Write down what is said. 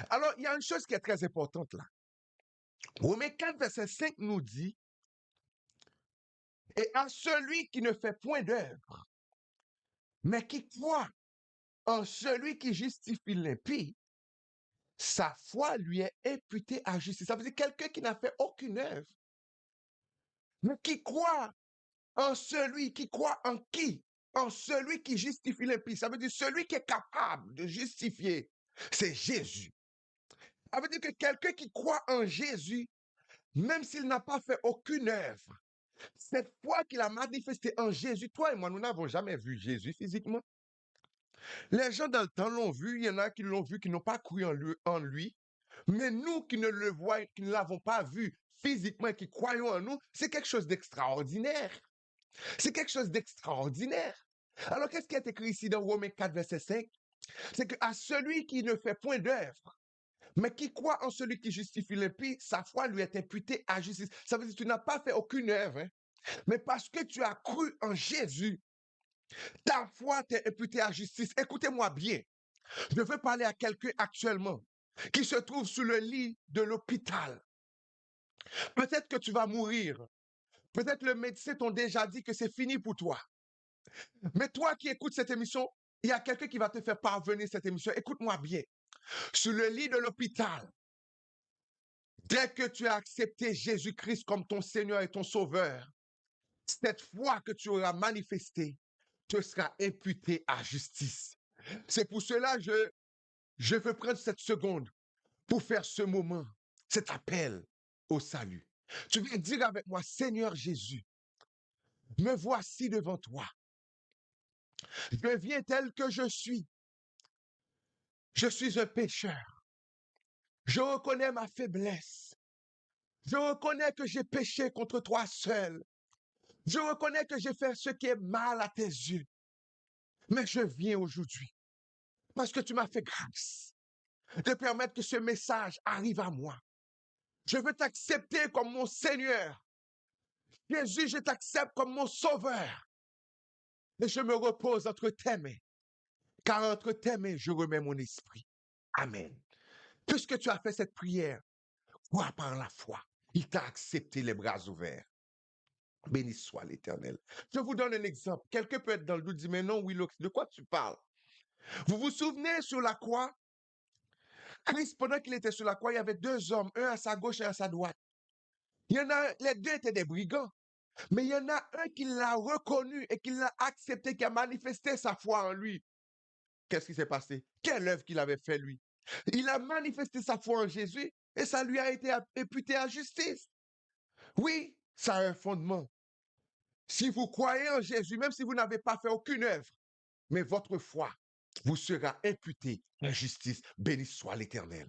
Alors, il y a une chose qui est très importante là. Romains 4, verset 5 nous dit, et à celui qui ne fait point d'œuvre, mais qui croit en celui qui justifie l'impie, sa foi lui est imputée à justice. Ça veut dire quelqu'un qui n'a fait aucune œuvre, mais qui croit en celui, qui croit en qui? En celui qui justifie l'impie. Ça veut dire celui qui est capable de justifier, c'est Jésus. Ça veut dire que quelqu'un qui croit en Jésus, même s'il n'a pas fait aucune œuvre, cette foi qu'il a manifestée en Jésus, toi et moi, nous n'avons jamais vu Jésus physiquement. Les gens dans le temps l'ont vu, il y en a qui l'ont vu, qui n'ont pas cru en lui. Mais nous qui ne le voyons, qui ne l'avons pas vu physiquement, qui croyons en nous, c'est quelque chose d'extraordinaire. C'est quelque chose d'extraordinaire. Alors, qu'est-ce qui est écrit ici dans Romains 4, verset 5? C'est qu'à celui qui ne fait point d'œuvre, mais qui croit en celui qui justifie l'impie, sa foi lui est imputée à justice. Ça veut dire que tu n'as pas fait aucune œuvre, hein? Mais parce que tu as cru en Jésus, ta foi t'est imputée à justice. Écoutez-moi bien. Je veux parler à quelqu'un actuellement qui se trouve sur le lit de l'hôpital. Peut-être que tu vas mourir. Peut-être le médecin t'ont déjà dit que c'est fini pour toi. Mais toi qui écoutes cette émission, il y a quelqu'un qui va te faire parvenir cette émission. Écoute-moi bien. Sur le lit de l'hôpital, dès que tu as accepté Jésus-Christ comme ton Seigneur et ton Sauveur, cette foi que tu auras manifestée te sera imputée à justice. C'est pour cela que je veux prendre cette seconde pour faire ce moment, cet appel au salut. Tu viens dire avec moi, Seigneur Jésus, me voici devant toi. Je viens tel que je suis. Je suis un pécheur. Je reconnais ma faiblesse. Je reconnais que j'ai péché contre toi seul. Je reconnais que j'ai fait ce qui est mal à tes yeux. Mais je viens aujourd'hui parce que tu m'as fait grâce de permettre que ce message arrive à moi. Je veux t'accepter comme mon Seigneur. Jésus, je t'accepte comme mon Sauveur. Et je me repose entre tes mains. Car entre tes mains, je remets mon esprit. Amen. Puisque tu as fait cette prière, crois par la foi. Il t'a accepté les bras ouverts. Béni soit l'Éternel. Je vous donne un exemple. Quelqu'un peut être dans le doute, dit, mais non, oui, de quoi tu parles? Vous vous souvenez sur la croix? Christ, pendant qu'il était sur la croix, il y avait deux hommes, un à sa gauche et un à sa droite. Il y en a, les deux étaient des brigands. Mais il y en a un qui l'a reconnu et qui l'a accepté, qui a manifesté sa foi en lui. Qu'est-ce qui s'est passé? Quelle œuvre qu'il avait fait lui? Il a manifesté sa foi en Jésus et ça lui a été imputé à justice. Oui, ça a un fondement. Si vous croyez en Jésus, même si vous n'avez pas fait aucune œuvre, mais votre foi vous sera imputée à justice. Béni soit l'Éternel.